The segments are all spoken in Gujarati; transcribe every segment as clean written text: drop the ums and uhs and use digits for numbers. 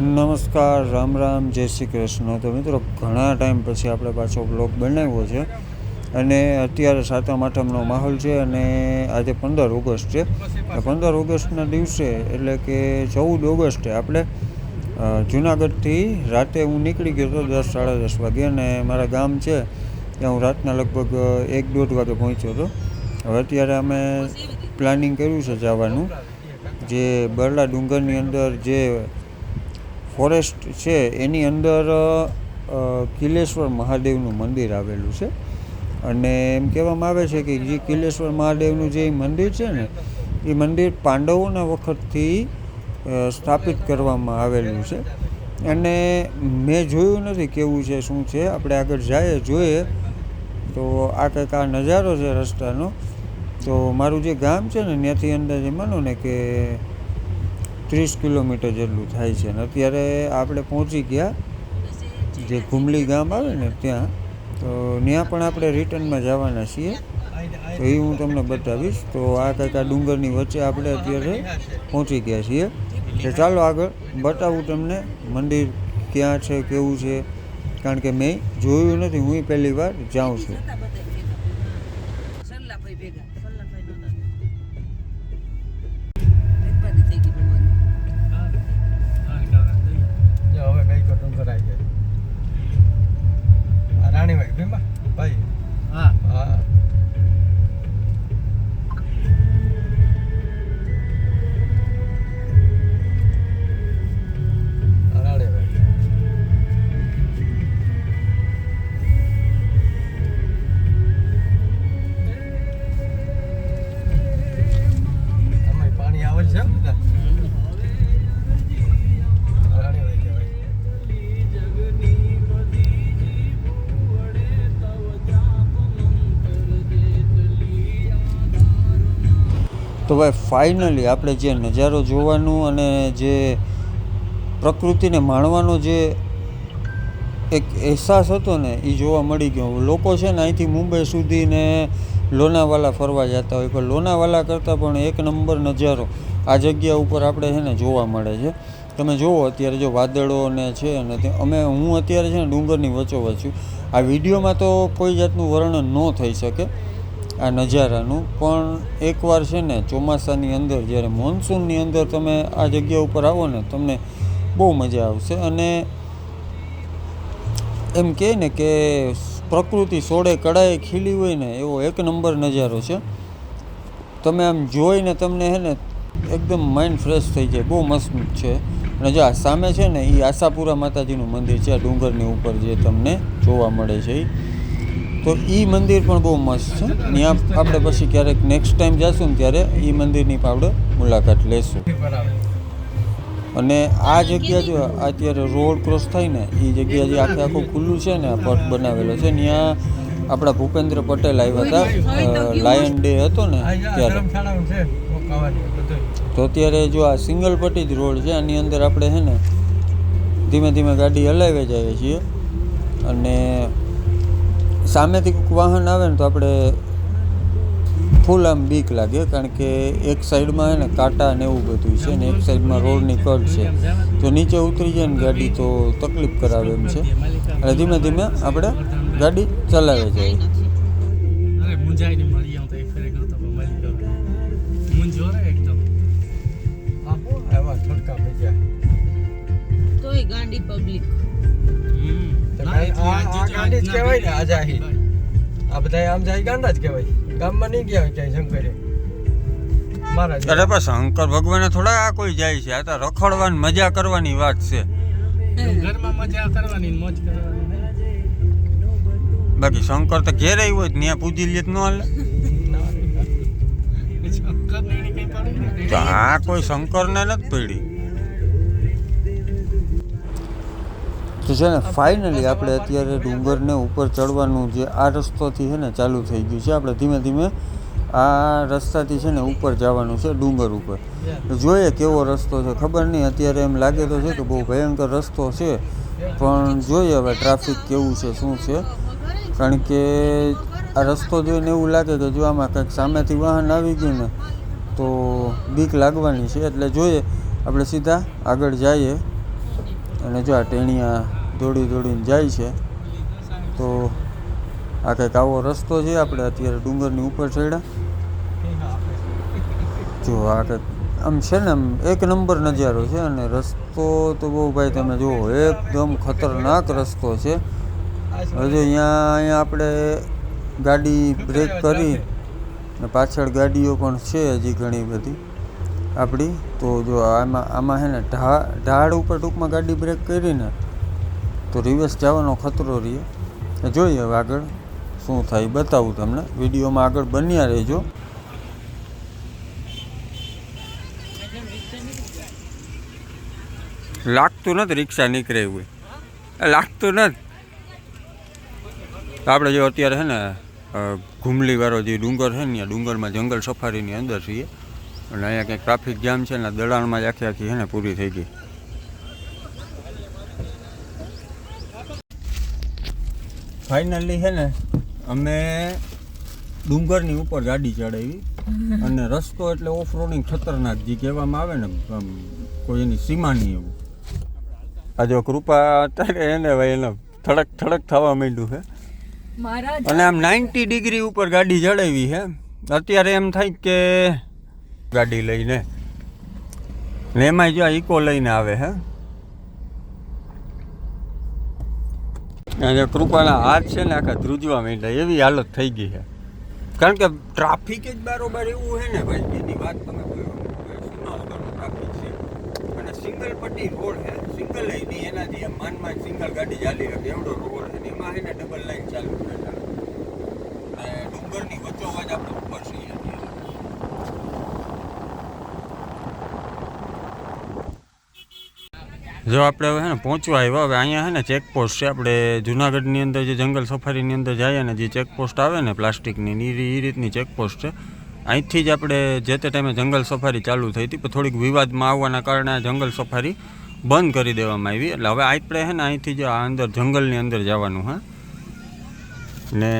નમસ્કાર, રામ રામ, જય શ્રી કૃષ્ણ. તો મિત્રો, ઘણા ટાઈમ પછી આપણે પાછો બ્લોગ બનાવ્યો છે અને અત્યારે સાતમ આઠમનો માહોલ છે અને આજે 15 ઓગસ્ટ છે. 15 ઓગસ્ટના દિવસે એટલે કે 14 ઓગસ્ટે આપણે જુનાગઢથી રાતે હું નીકળી ગયો હતો 10 સાડા 10 વાગે અને મારા ગામ છે ત્યાં હું રાતના લગભગ 1-1.5 વાગે પહોંચ્યો હતો. હવે અત્યારે અમે પ્લાનિંગ કર્યું છે જવાનું, જે બરડા ડુંગરની અંદર જે ફોરેસ્ટ છે એની અંદર કિલેશ્વર મહાદેવનું મંદિર આવેલું છે અને એમ કહેવામાં આવે છે કે જે કિલેશ્વર મહાદેવનું જે મંદિર છે ને એ મંદિર પાંડવોના વખતથી સ્થાપિત કરવામાં આવેલું છે અને મેં જોયું નથી કેવું છે શું છે. આપણે આગળ જઈએ જોઈએ તો આ કંઈક આ નજારો છે રસ્તાનો. તો મારું જે ગામ છે ને ત્યાંથી અંદાજે માનો ને કે 30 કિલોમીટર જેટલું થાય છે. અને અત્યારે આપણે પહોંચી ગયા જે ઘુમલી ગામ આવે ને ત્યાં. તો ત્યાં પણ આપણે રિટર્નમાં જવાના છીએ, તો એ હું તમને બતાવીશ. તો આ કંઈક આ ડુંગરની વચ્ચે આપણે અત્યારે પહોંચી ગયા છીએ. તો ચાલો આગળ બતાવું તમને મંદિર ક્યાં છે, કેવું છે, કારણ કે મેં જોયું નથી, હું પહેલી વાર જાઉં છું. તો ભાઈ ફાઇનલી આપણે જે નજારો જોવાનું અને જે પ્રકૃતિને માણવાનો જે એક અહેસાસ હતો ને એ જોવા મળી ગયો. લોકો છે ને અહીંથી મુંબઈ સુધી ને લોનાવાલા ફરવા જતા હોય, પણ લોનાવાલા કરતાં પણ એક નંબર નજારો આ જગ્યા ઉપર આપણે છે ને જોવા મળે છે. તમે જુઓ અત્યારે જો વાદળો ને છે અને હું અત્યારે છે ને ડુંગરની વચ્ચોવચ્ચ છું. આ વિડીયોમાં તો કોઈ જાતનું વર્ણન ન થઈ શકે આ નજારાનું, પણ એકવાર છે ને ચોમાસાની અંદર જ્યારે મોન્સૂનની અંદર તમે આ જગ્યા ઉપર આવો ને તમને બહુ મજા આવશે. અને એમ કહે ને કે પ્રકૃતિ સોળે કળાએ ખીલી હોય ને એવો એક નંબર નજારો છે. તમે આમ જોઈને તમને છે ને એકદમ માઇન્ડ ફ્રેશ થઈ જાય, બહુ મસ્ત છે. અને જો આ સામે છે ને એ આશાપુરા માતાજીનું મંદિર છે, આ ડુંગરની ઉપર જે તમને જોવા મળે છે એ. તો એ મંદિર પણ બહુ મસ્ત છે. ત્યાં આપણે પછી ક્યારેક નેક્સ્ટ ટાઈમ જઈશું ને ત્યારે એ મંદિરની પણ આપણે મુલાકાત લેશું. અને આ જગ્યા જો અત્યારે રોડ ક્રોસ થાય ને એ જગ્યા જે આખું ખુલ્લું છે ને આ પટ બનાવેલો છે, ત્યાં આપણા ભૂપેન્દ્ર પટેલ આવ્યા હતા, લાયન ડે હતો ને ત્યારે. તો અત્યારે જો આ સિંગલ પટ્ટી જ રોડ છે, આની અંદર આપણે છે ને ધીમે ધીમે ગાડી હલાવી જઈએ છીએ અને સામેથી વાહન આવે ને તો આપણે ફૂલ આમ બીક લાગે, કારણ કે એક સાઈડમાં છે ને કાંટા ને એવું બધું છે ને એક સાઈડમાં રોડની કટ છે, તો નીચે ઉતરી જાય ને ગાડી તો તકલીફ કરાવે એમ છે. એટલે ધીમે ધીમે આપણે ગાડી ચલાવી જઈએ. અરે પણ શંકર ભગવાને થોડા આ કોઈ જાય છે, આ તો રખડવાની મજા કરવાની વાત છે. બાકી શંકર તો ઘેર આવ્યો હોય ત્યાં પૂજી લે ન હાલે. તો આ કોઈ શંકરને નથી પડી. તો છે ને ફાઇનલી આપણે અત્યારે ડુંગરને ઉપર ચડવાનું જે આ રસ્તોથી છે ને ચાલુ થઈ ગયું છે. આપણે ધીમે ધીમે આ રસ્તાથી છે ને ઉપર જવાનું છે ડુંગર ઉપર. જોઈએ કેવો રસ્તો છે ખબર નહીં, અત્યારે એમ લાગે તો છે કે બહુ ભયંકર રસ્તો છે, પણ જોઈએ હવે ટ્રાફિક કેવું છે શું છે, કારણ કે આ રસ્તો જોઈને એવું લાગે કે જો આમાં કંઈક સામેથી વાહન આવી ગયું ને તો બીક લાગવાની છે. એટલે જોઈએ આપણે સીધા આગળ જઈએ. અને જો આ ટેણિયા દોડી દોડીને જાય છે. તો આ કંઈક આવો રસ્તો છે. આપણે અત્યારે ડુંગરની ઉપર ચડ્યા. જો આ કંઈક આમ છે ને આમ એક નંબર નજારો છે. અને રસ્તો તો બહુ ભાઈ તમે જુઓ એકદમ ખતરનાક રસ્તો છે. હજુ અહીંયા આપણે ગાડી બ્રેક કરી ને પાછળ ગાડીઓ પણ છે હજી ઘણી બધી આપણી. તો જો આમાં છે ને ઢાળ ઉપર ટૂંકમાં ગાડી બ્રેક કરીને તો રિવર્સ જવાનો ખતરો રહે. જોઈએ હવે આગળ શું થાય બતાવું તમને. વિડીયોમાં આગળ બન્યા રહેજો. લાગતું નથી રિક્ષા નીકળે એવું લાગતું નથી. આપણે જો અત્યારે છે ને ઘુમલીવાળો જે ડુંગર છે ને ડુંગરમાં જંગલ સફારીની અંદર છીએ. અને અહીંયા કંઈક ટ્રાફિક જામ છે ને દડાણમાં જ આખી છે ને પૂરી થઈ ગઈ. ફાઇનલી છે ને અમે ડુંગરની ઉપર ગાડી ચડાવી. અને રસ્તો એટલે ઓફ રોડિંગ ખતરનાક જે કહેવામાં આવે ને કોઈ એની સીમા નહીં એવું. આ જો કૃપા અત્યારે એને ભાઈ એને થડક થડક થવા માંડ્યું છે. અને આમ 90 ડિગ્રી ઉપર ગાડી ચડાવી છે. અત્યારે એમ થાય કે ગાડી લઈને ને એમાંય જો ઇકો લઈને આવે હે. અને કૃપાના હાથ છે ને આખા ધ્રુજવા માંડ્યા એવી હાલત થઈ ગઈ છે. કારણ કે ટ્રાફિક જ બારોબાર એવું છે ને ભાઈ એની વાત તમે ટ્રાફિક છે. અને સિંગલ પટ્ટી રોડ છે. સિંગલ નહીં એનાથી માનમાં સિંગલ ગાડી ચાલી શકે એવડો રોડ છે. એમાં છે ને ડબલ લાઈન ચાલુ કરે. અને ડુંગરની વચ્ચોવચ આપણે ઉપર છીએ. જો આપણે હવે છે ને પહોંચવા આવ્યા. હવે અહીંયા છે ને ચેકપોસ્ટ છે. આપણે જુનાગઢની અંદર જે જંગલ સફારીની અંદર જઈએ ને જે ચેકપોસ્ટ આવે ને પ્લાસ્ટિકની એ રીતની ચેકપોસ્ટ છે. અહીંથી જ આપણે જે તે ટાઈમે જંગલ સફારી ચાલુ થઈ હતી પણ થોડીક વિવાદમાં આવવાના કારણે જંગલ સફારી બંધ કરી દેવામાં આવી. એટલે હવે આપણે છે ને અહીંથી જ આ અંદર જંગલની અંદર જવાનું હે. ને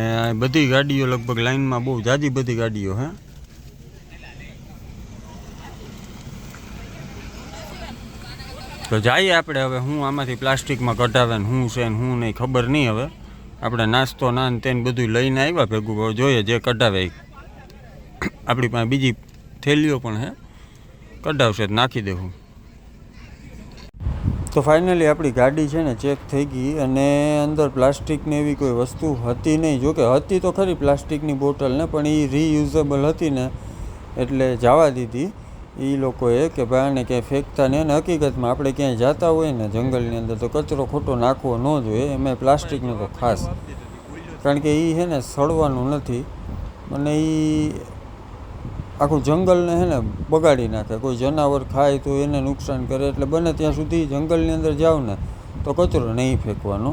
બધી ગાડીઓ લગભગ લાઈનમાં બહુ જાજી બધી ગાડીઓ હે. તો જઈએ આપણે હવે. હું આમાંથી પ્લાસ્ટિકમાં કઢાવે ને શું છે ને શું નહીં ખબર નહીં. હવે આપણે નાસ્તો નાન તેને બધું લઈને આવ્યા ભેગું. જોઈએ જે કઢાવે આપણી પાસે બીજી થેલીઓ પણ છે કઢાવશે તો નાખી દેવું. તો ફાઇનલી આપણી ગાડી છે ને ચેક થઈ ગઈ. અને અંદર પ્લાસ્ટિકની એવી કોઈ વસ્તુ હતી નહીં. જોકે હતી તો ખરી પ્લાસ્ટિકની બોટલ ને પણ એ રીયુઝેબલ હતી ને એટલે જવા દીધી એ લોકોએ કે ભાઈ આને ક્યાંય ફેંકતા નહીં. અને હકીકતમાં આપણે ક્યાંય જતા હોય ને જંગલની અંદર તો કચરો ખોટો નાખવો ન જોઈએ. એમાં પ્લાસ્ટિકનો તો ખાસ. કારણ કે એ છે ને સડવાનું નથી. અને એ આખું જંગલને છે ને બગાડી નાખે. કોઈ જનાવર ખાય તો એને નુકસાન કરે. એટલે બને ત્યાં સુધી જંગલની અંદર જાઓ ને તો કચરો નહીં ફેંકવાનો.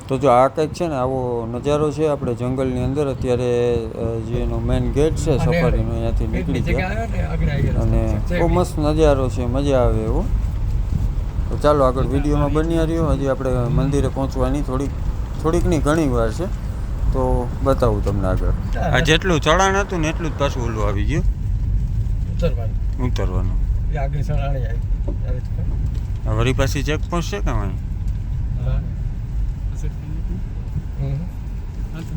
તો જો આ કંઈક છે ને આવો નજારો છે આપણે જંગલની અંદર. અત્યારે જે એનો મેઇન ગેટ છે સફારીનો અહીંયાથી નીકળી ગયા. અને બહુ મસ્ત નજારો છે મજા આવે એવો. તો ચાલો આગળ વિડીયોમાં બન્યા રહ્યો. હજી આપણે મંદિરે પહોંચવાની થોડીક નહીં ઘણી વાર છે. તો બતાવું તમને આગળ. આ જેટલું ચડાણ હતું ને એટલું જ પાછું ઓલું આવી ગયું ઉતરવાનું. વળી પાછી ચેક પહોંચશે કે અહીં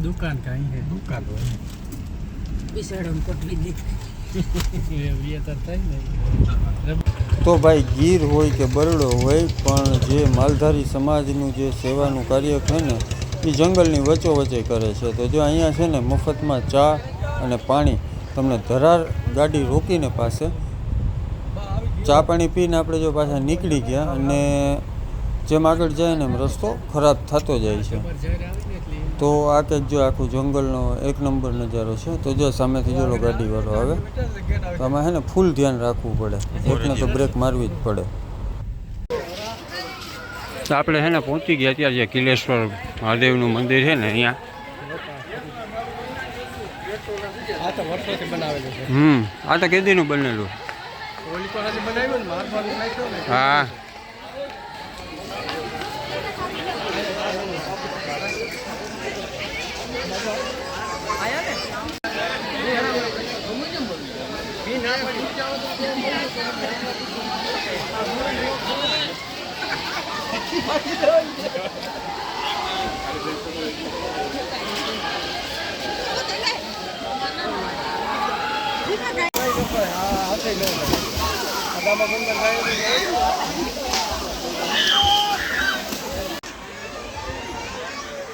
दुकान का ही है दुकान તો ભાઈ ગીર હોય કે બરડો હોય પણ જે માલધારી સમાજનું જે સેવાનું કાર્ય છે ને એ જંગલની વચ્ચોવચ્ચે કરે છે. તો જો અહીંયા છે ને મફતમાં ચા અને પાણી તમને ધરાર ગાડી રોકીને પાસે ચા પાણી પીને આપણે જો પાછા નીકળી ગયા. અને જેમ આગળ જાય ને એમ રસ્તો ખરાબ થતો જાય છે. તો આ કંઈક જો આખું જંગલનો એક નંબર નજારો છે. તો જો સામેથી જો ગાડીવાળો આવે તો આમાં છે ને ફૂલ ધ્યાન રાખવું પડે. એકને તો બ્રેક મારવી જ પડે. તો આપણે છે ને પહોંચી ગયા અત્યારે જે કિલેશ્વર મહાદેવનું મંદિર છે ને અહીંયા. આ તો કેદીનું બનેલું. હા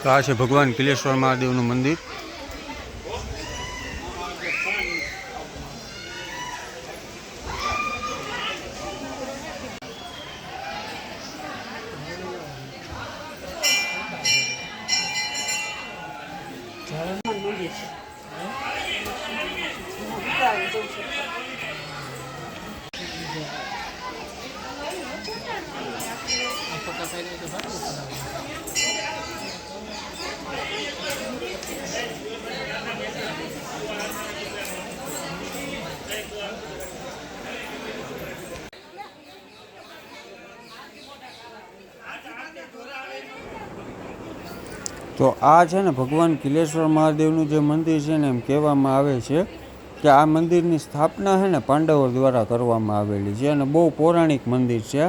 તો આ છે ભગવાન કિલેશ્વર મહાદેવનું મંદિર. તો આ છે ને ભગવાન કિલેશ્વર મહાદેવનું જે મંદિર છે ને એમ કહેવામાં આવે છે કે આ મંદિરની સ્થાપના છે ને પાંડવો દ્વારા કરવામાં આવેલી છે અને બહુ પૌરાણિક મંદિર છે.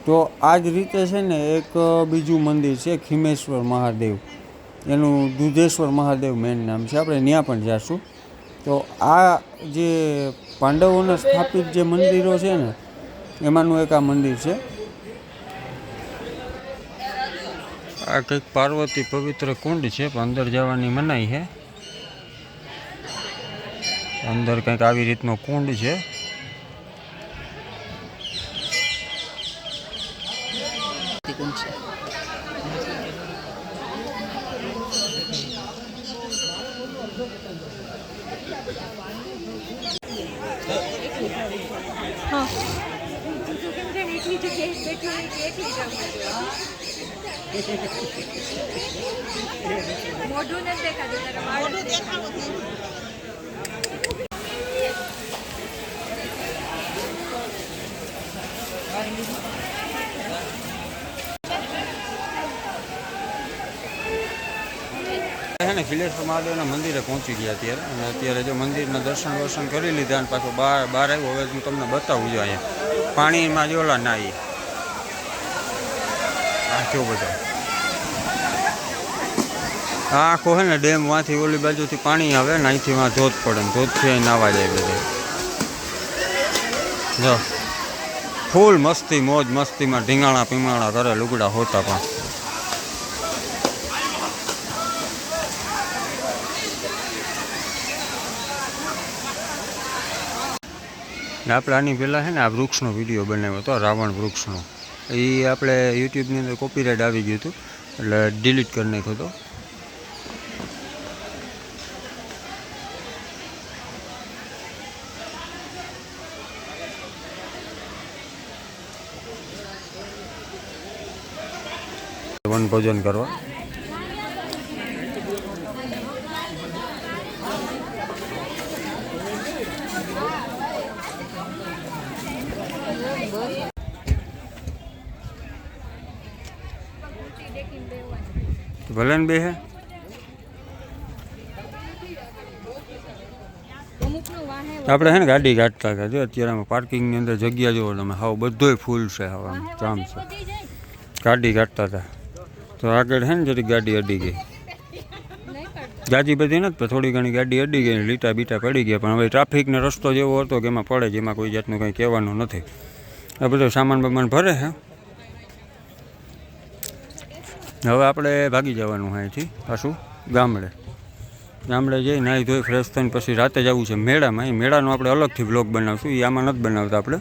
તો આ જ રીતે છે ને એક બીજું મંદિર છે ખીમેશ્વર મહાદેવ, એનું દુધેશ્વર મહાદેવ મેન નામ છે, આપણે ત્યાં પણ જઈશું. તો આ જે પાંડવોના સ્થાપિત જે મંદિરો છે ને એમાંનું એક આ મંદિર છે. આ કંઈક પાર્વતી પવિત્ર કુંડ છે પણ અંદર જવાની મનાઈ છે. અંદર કંઈક આવી રીતનો કુંડ છે. મોઢું નથી દેખાતું, તારા વાળ નથી દેખાતું. છે ને ખિલેશ્વર મહાદેવના મંદિરે પહોંચી ગયા અત્યારે, અને અત્યારે જો મંદિરના દર્શન કરી લીધા અને પાછો બહાર આવ્યો. હવે હું તમને બતાવું છું અહીંયા પાણીમાં જોલા નાઈ આખો બધા આ આખો છે ને ડેમમાંથી ઓલી બાજુથી પાણી આવે ને અહીંથી માં ધોધ પડે ને ધોધથી અહીં નાવા જાય બધે. જો ફૂલ મસ્તી મોજ મસ્તીમાં ઢીંગાણા પીમાણા કરે લુગડા હોતા પણ. આપણે આની પહેલાં છે ને આ વૃક્ષનો વિડીયો બનાવ્યો હતો, રાવણ વૃક્ષનો. એ આપણે યુટ્યુબની અંદર કોપીરાઇટ આવી ગયું હતું એટલે ડિલીટ કરી નાખ્યો હતો. વનભોજન કરવા ભલે ને બે હે આપણે છે ને ગાડી કાઢતા હતા. જો અત્યારે અમે પાર્કિંગની અંદર જગ્યા જોવો તમે, હાવ બધોય ફૂલ છે, હાવ આમ જામ છે. ગાડી કાઢતા હતા તો આગળ છે ને જરી ગાડી અડી ગઈ. ગાજી બધી નથી પણ થોડી ઘણી ગાડી અડી ગઈ, લીટા બીટા પડી ગયા. પણ હવે ટ્રાફિકનો રસ્તો જેવો હતો કે એમાં પડે, જેમાં કોઈ જાતનું કંઈ કહેવાનું નથી. આ બધો સામાન બમાન ભરે છે. હવે આપણે ભાગી જવાનું હોય અહીંથી પાછું ગામડે જઈ નાહી ધોઈ ફ્રેશ થઈને પછી રાતે જવું છે મેળામાં. એ મેળાનો આપણે અલગથી બ્લોગ બનાવશું, એ આમાં નથી બનાવતા આપણે.